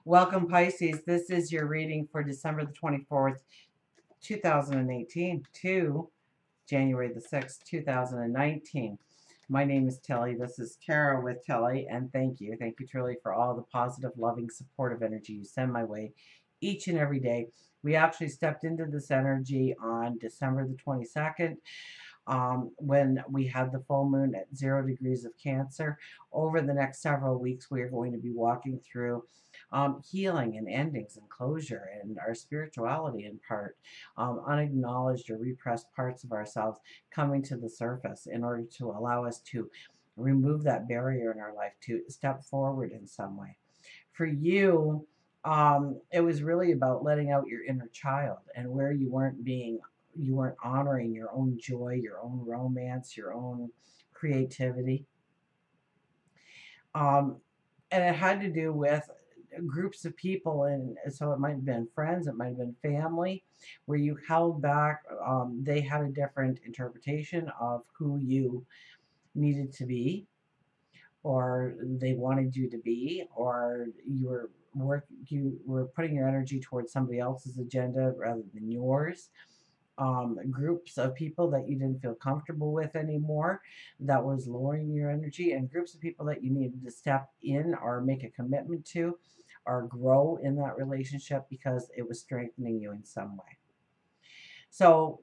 Welcome, Pisces. This is your reading for December the 24th, 2018 to January the 6th, 2019. My name is Tilly. This is Tara with Tilly, and thank you. Thank you truly for all the positive, loving, supportive energy you send my way each and every day. We actually stepped into this energy on December the 22nd. When we had the full moon at 0 degrees of Cancer. Over the next several weeks, we are going to be walking through healing and endings and closure and our spirituality in part, unacknowledged or repressed parts of ourselves coming to the surface in order to allow us to remove that barrier in our life, to step forward in some way. For you, it was really about letting out your inner child and where you weren't honoring your own joy, your own romance, your own creativity. And it had to do with groups of people, and so it might have been friends, it might have been family, where you held back. They had a different interpretation of who you needed to be, or they wanted you to be, or you were putting your energy towards somebody else's agenda rather than yours. Groups of people that you didn't feel comfortable with anymore, that was lowering your energy, and groups of people that you needed to step in or make a commitment to or grow in that relationship because it was strengthening you in some way. So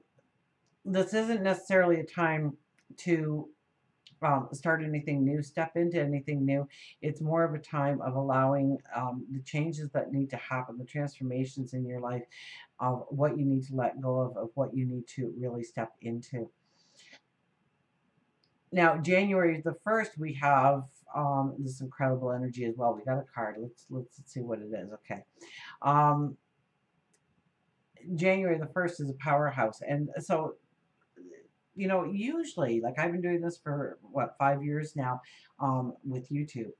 this isn't necessarily a time to start anything new, step into anything new. It's more of a time of allowing the changes that need to happen, the transformations in your life, of what you need to let go of what you need to really step into. Now, January the 1st, we have this incredible energy as well. We got a card. Let's see what it is. Okay. Um, January the 1st is a powerhouse. And so usually, like I've been doing this for what, 5 years now, with YouTube.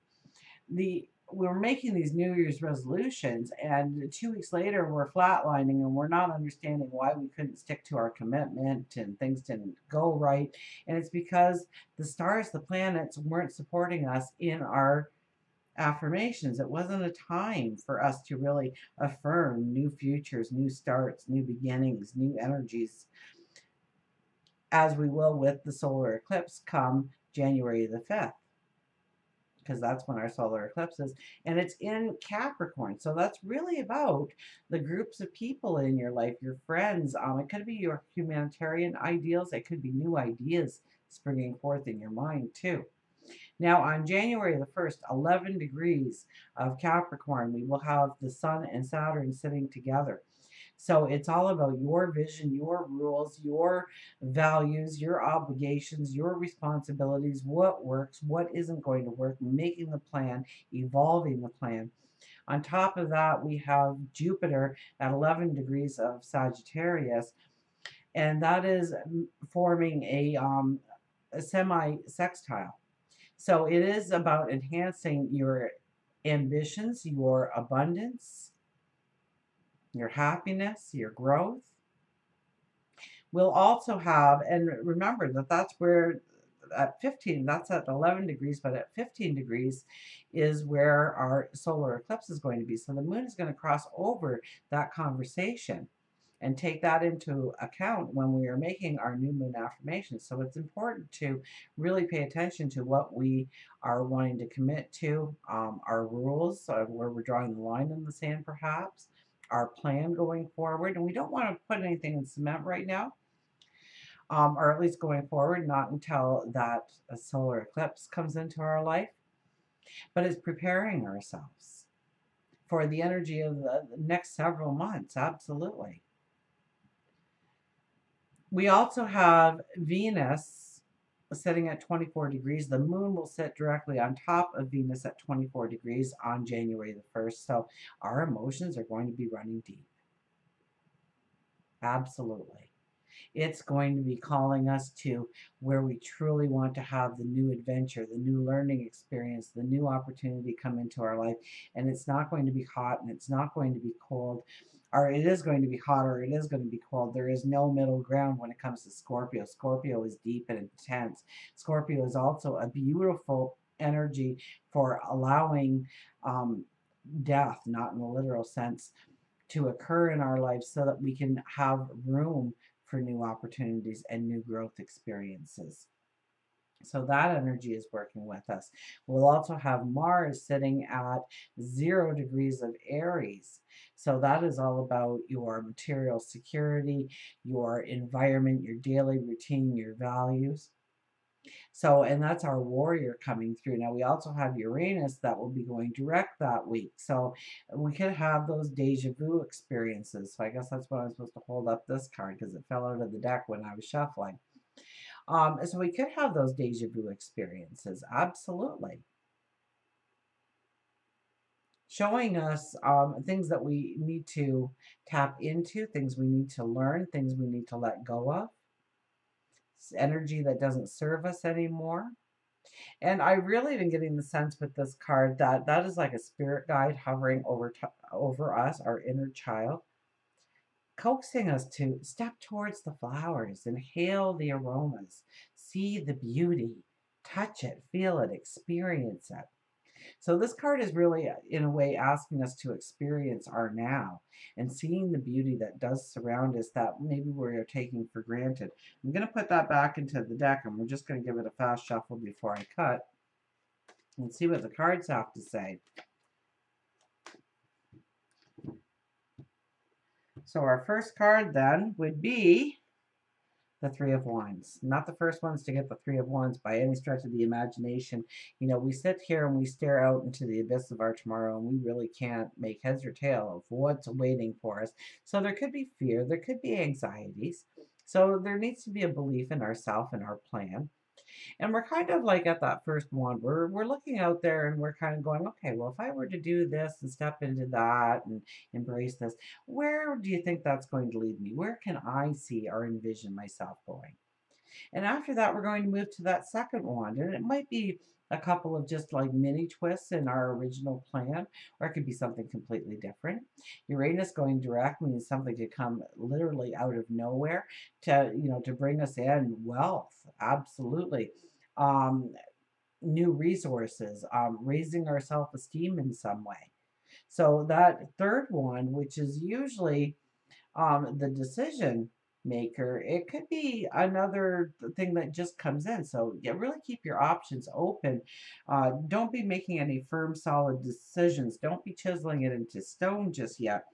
We're making these New Year's resolutions, and 2 weeks later, we're flatlining, and we're not understanding why we couldn't stick to our commitment, and things didn't go right. And it's because the stars, the planets, weren't supporting us in our affirmations. It wasn't a time for us to really affirm new futures, new starts, new beginnings, new energies, as we will with the solar eclipse come January the 5th, because that's when our solar eclipse is, and it's in Capricorn. So that's really about the groups of people in your life, your friends. It could be your humanitarian ideals. It could be new ideas springing forth in your mind too. Now, on January the 1st, 11 degrees of Capricorn, we will have the Sun and Saturn sitting together. So it's all about your vision, your rules, your values, your obligations, your responsibilities, what works, what isn't going to work, making the plan, evolving the plan. On top of that, we have Jupiter at 11 degrees of Sagittarius, and that is forming a semi-sextile. So it is about enhancing your ambitions, your abundance, your happiness, your growth. We'll also have, and remember that that's where at 15, that's at 11 degrees, but at 15 degrees is where our solar eclipse is going to be. So the moon is going to cross over that conversation and take that into account when we are making our new moon affirmations. So it's important to really pay attention to what we are wanting to commit to, our rules, where we're drawing the line in the sand perhaps, our plan going forward. And we don't want to put anything in cement right now, or at least going forward, not until that solar eclipse comes into our life, but it's preparing ourselves for the energy of the next several months. Absolutely. We also have Venus sitting at 24 degrees. The moon will sit directly on top of Venus at 24 degrees on January the 1st. So our emotions are going to be running deep. Absolutely. It's going to be calling us to where we truly want to have the new adventure, the new learning experience, the new opportunity come into our life. And it's not going to be hot, and it's not going to be cold, or it is going to be hot, or it is going to be cold. There is no middle ground when it comes to Scorpio. Scorpio is deep and intense. Scorpio is also a beautiful energy for allowing death, not in the literal sense, to occur in our lives so that we can have room for new opportunities and new growth experiences. So that energy is working with us. We'll also have Mars sitting at 0 degrees of Aries. So that is all about your material security, your environment, your daily routine, your values. So, and that's our warrior coming through. Now, we also have Uranus that will be going direct that week. So, we could have those deja vu experiences. So, I guess that's what I'm supposed to hold up this card because it fell out of the deck when I was shuffling. So, we could have those deja vu experiences. Absolutely. Showing us things that we need to tap into, things we need to learn, things we need to let go of, energy that doesn't serve us anymore. And I really been getting the sense with this card that that is like a spirit guide hovering over us, our inner child, coaxing us to step towards the flowers, inhale the aromas, see the beauty, touch it, feel it, experience it. So this card is really, in a way, asking us to experience our now and seeing the beauty that does surround us that maybe we're taking for granted. I'm going to put that back into the deck, and we're just going to give it a fast shuffle before I cut and see what the cards have to say. So our first card then would be the Three of Wands. Not the first ones to get the Three of Wands by any stretch of the imagination. You know, we sit here and we stare out into the abyss of our tomorrow, and we really can't make heads or tail of what's waiting for us. So there could be fear, there could be anxieties. So there needs to be a belief in ourself and our plan. And we're kind of like at that first one, we're looking out there and we're kind of going, okay, well, if I were to do this and step into that and embrace this, where do you think that's going to lead me? Where can I see or envision myself going? And after that, we're going to move to that second wand. And it might be a couple of just like mini twists in our original plan, or it could be something completely different. Uranus going direct means something to come literally out of nowhere to, to bring us in wealth. Absolutely. Um, New resources, raising our self esteem in some way. So that third one, which is usually the decision maker, it could be another thing that just comes in. So yeah, really keep your options open. Don't be making any firm, solid decisions. Don't be chiseling it into stone just yet,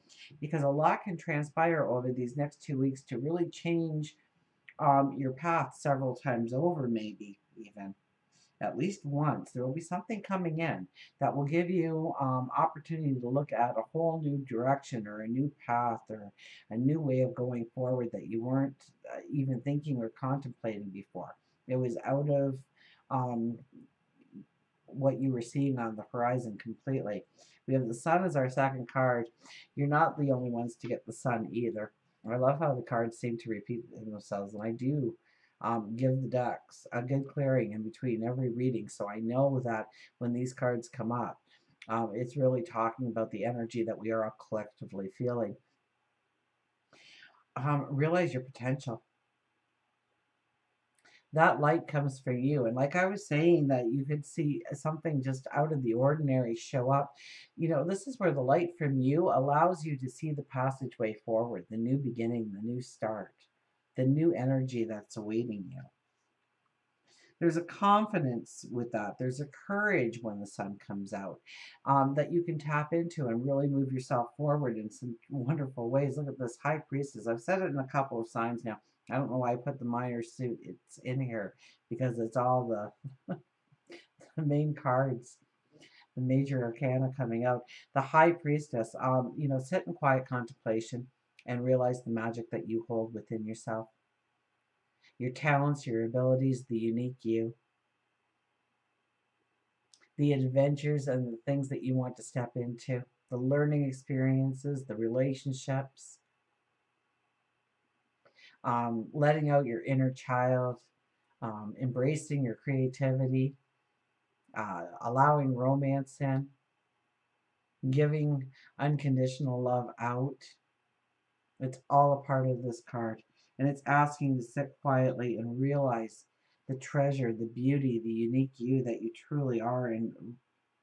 because a lot can transpire over these next 2 weeks to really change your path several times over, maybe even at least once. There will be something coming in that will give you opportunity to look at a whole new direction or a new path or a new way of going forward that you weren't even thinking or contemplating before. It was out of um, what you were seeing on the horizon completely. We have the sun as our second card. You're not the only ones to get the sun either. I love how the cards seem to repeat themselves, and I do give the decks a good clearing in between every reading, so I know that when these cards come up, it's really talking about the energy that we are all collectively feeling. Realize your potential. That light comes for you. And like I was saying, that you could see something just out of the ordinary show up. This is where the light from you allows you to see the passageway forward, the new beginning, the new start, the new energy that's awaiting you. There's a confidence with that. There's a courage when the sun comes out that you can tap into and really move yourself forward in some wonderful ways. Look at this High Priestess. I've said it in a couple of signs now. I don't know why I put the minor suit. It's in here because it's all the main cards, the major arcana coming out. The High Priestess, sit in quiet contemplation and realize the magic that you hold within yourself, your talents, your abilities, the unique you, the adventures and the things that you want to step into, the learning experiences, the relationships, letting out your inner child, embracing your creativity, allowing romance in, giving unconditional love out. It's all a part of this card. And it's asking to sit quietly and realize the treasure, the beauty, the unique you that you truly are, and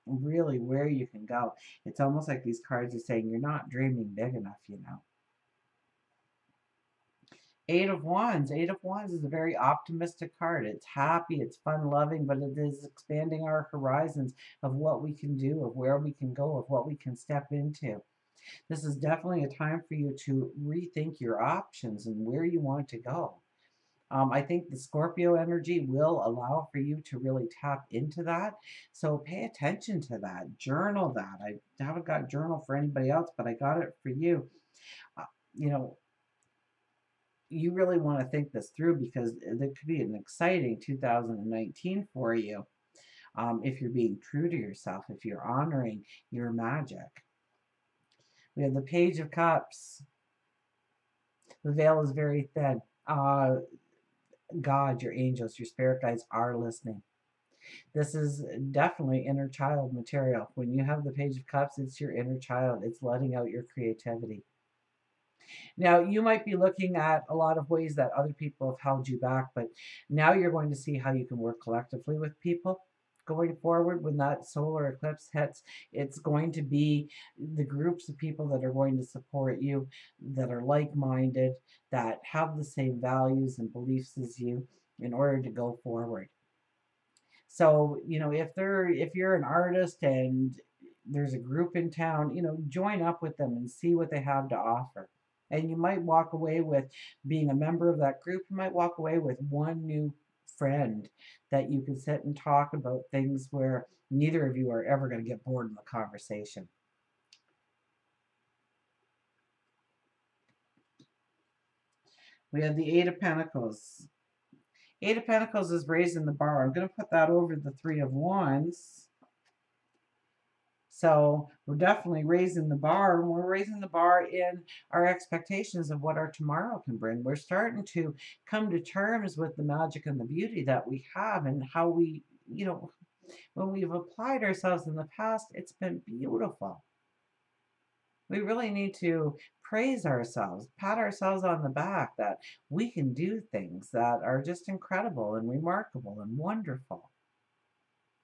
really where you can go. It's almost like these cards are saying you're not dreaming big enough, you know. Eight of Wands. Eight of Wands is a very optimistic card. It's happy, it's fun loving, but it is expanding our horizons of what we can do, of where we can go, of what we can step into. This is definitely a time for you to rethink your options and where you want to go. I think the Scorpio energy will allow for you to really tap into that. So pay attention to that. Journal that. I haven't got a journal for anybody else, but I got it for you. Uh, you know, you really want to think this through because there could be an exciting 2019 for you if you're being true to yourself, if you're honoring your magic. We have the Page of Cups. The veil is very thin. God, your angels, your spirit guides are listening. This is definitely inner child material. When you have the Page of Cups, it's your inner child. It's letting out your creativity. Now, you might be looking at a lot of ways that other people have held you back, but now you're going to see how you can work collectively with people going forward. When that solar eclipse hits, it's going to be the groups of people that are going to support you, that are like-minded, that have the same values and beliefs as you in order to go forward. So, if you're an artist and there's a group in town, join up with them and see what they have to offer. And you might walk away with being a member of that group. You might walk away with one new friend that you can sit and talk about things where neither of you are ever going to get bored in the conversation. We have the Eight of Pentacles. Eight of Pentacles is raising the bar. I'm going to put that over the Three of Wands. So we're definitely raising the bar, and we're raising the bar in our expectations of what our tomorrow can bring. We're starting to come to terms with the magic and the beauty that we have and how we, when we've applied ourselves in the past, it's been beautiful. We really need to praise ourselves, pat ourselves on the back that we can do things that are just incredible and remarkable and wonderful.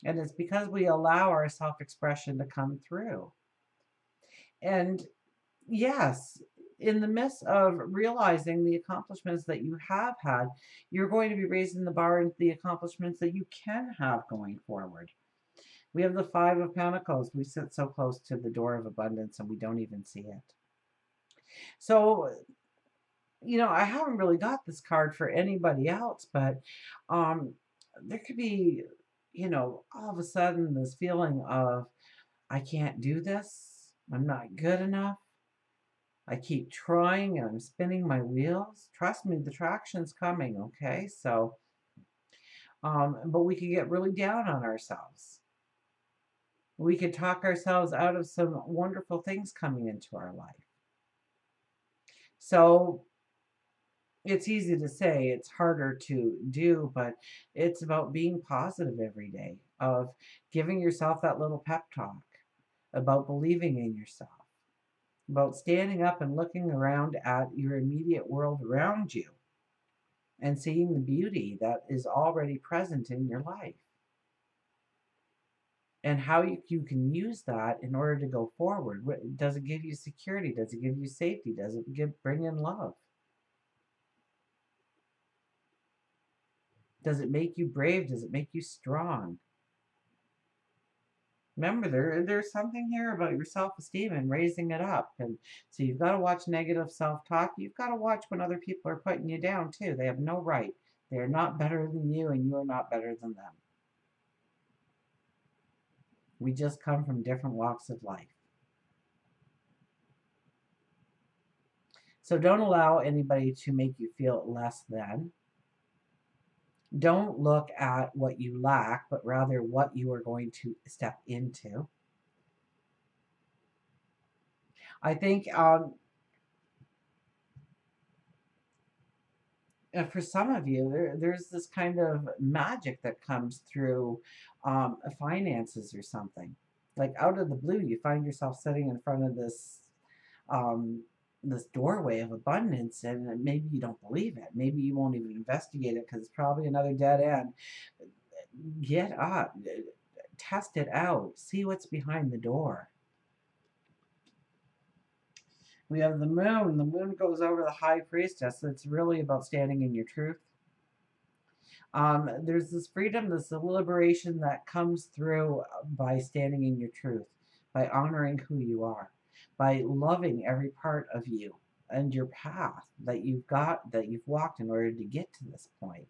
And it's because we allow our self-expression to come through. And yes, in the midst of realizing the accomplishments that you have had, you're going to be raising the bar into the accomplishments that you can have going forward. We have the Five of Pentacles. We sit so close to the door of abundance and we don't even see it. So, I haven't really got this card for anybody else, but there could be, all of a sudden this feeling of, I can't do this. I'm not good enough. I keep trying and I'm spinning my wheels. Trust me, the traction's coming, okay? So, but we could get really down on ourselves. We could talk ourselves out of some wonderful things coming into our life. So, it's easy to say, it's harder to do, but it's about being positive every day, of giving yourself that little pep talk, about believing in yourself, about standing up and looking around at your immediate world around you and seeing the beauty that is already present in your life. And how you can use that in order to go forward. Does it give you security? Does it give you safety? Does it bring in love? Does it make you brave? Does it make you strong? Remember, there's something here about your self-esteem and raising it up. And so you've got to watch negative self-talk. You've got to watch when other people are putting you down too. They have no right. They are not better than you, and you are not better than them. We just come from different walks of life. So don't allow anybody to make you feel less than. Don't look at what you lack, but rather what you are going to step into. I think for some of you, there's this kind of magic that comes through finances or something. Like out of the blue, you find yourself sitting in front of um, this doorway of abundance, and maybe you don't believe it. Maybe you won't even investigate it because it's probably another dead end. Get up. test it out. See what's behind the door. We have the moon. The moon goes over the high priestess. It's really about standing in your truth. There's this freedom, this liberation that comes through by standing in your truth, by honoring who you are, by loving every part of you and your path that you've walked in order to get to this point.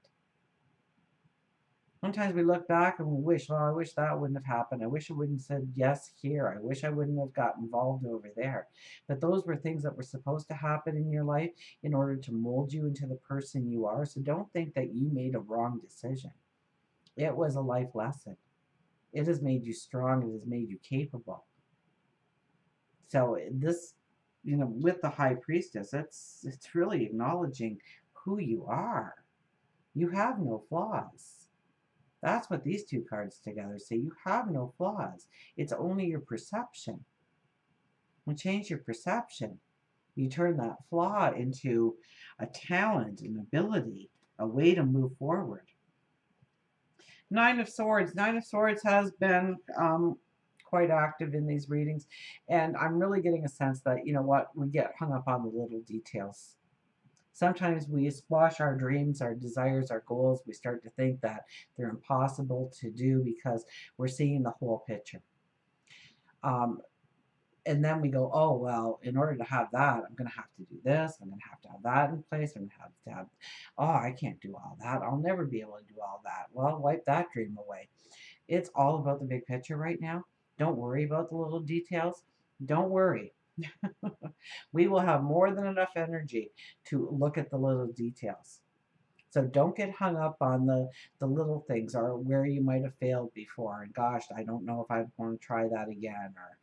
Sometimes we look back and we wish, well, I wish that wouldn't have happened. I wish I wouldn't have said yes here. I wish I wouldn't have got involved over there. But those were things that were supposed to happen in your life in order to mold you into the person you are. So don't think that you made a wrong decision. It was a life lesson. It has made you strong. It has made you capable. So this, with the high priestess, it's really acknowledging who you are. You have no flaws. That's what these two cards together say. You have no flaws. It's only your perception. When you change your perception, you turn that flaw into a talent, an ability, a way to move forward. Nine of Swords. Nine of Swords has been quite active in these readings. And I'm really getting a sense that, we get hung up on the little details. Sometimes we squash our dreams, our desires, our goals. We start to think that they're impossible to do because we're seeing the whole picture. And then we go, oh, well, in order to have that, I'm going to have to do this. I'm going to have that in place. I'm going to have, oh, I can't do all that. I'll never be able to do all that. Well, wipe that dream away. It's all about the big picture right now. Don't worry about the little details. Don't worry. We will have more than enough energy to look at the little details. So don't get hung up on the little things or where you might have failed before. And gosh, I don't know if I want to try that again. Or,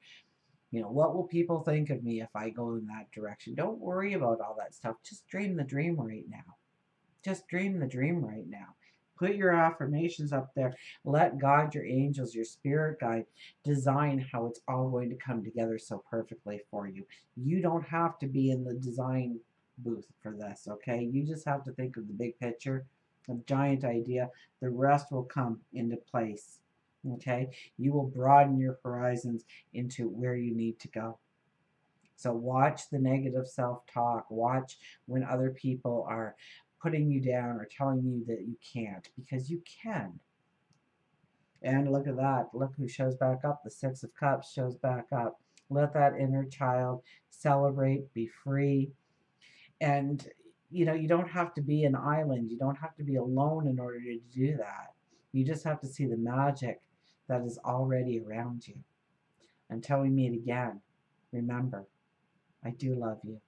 what will people think of me if I go in that direction? Don't worry about all that stuff. Just dream the dream right now. Just dream the dream right now. Put your affirmations up there. Let God, your angels, your spirit guide design how it's all going to come together so perfectly for you. You don't have to be in the design booth for this, okay? You just have to think of the big picture, a giant idea. The rest will come into place, okay? You will broaden your horizons into where you need to go. So watch the negative self-talk. Watch when other people are putting you down or telling you that you can't, because you can. And look at that. Look who shows back up. The Six of Cups shows back up. Let that inner child celebrate, be free. And, you don't have to be an island. You don't have to be alone in order to do that. You just have to see the magic that is already around you. Until we meet again, remember, I do love you.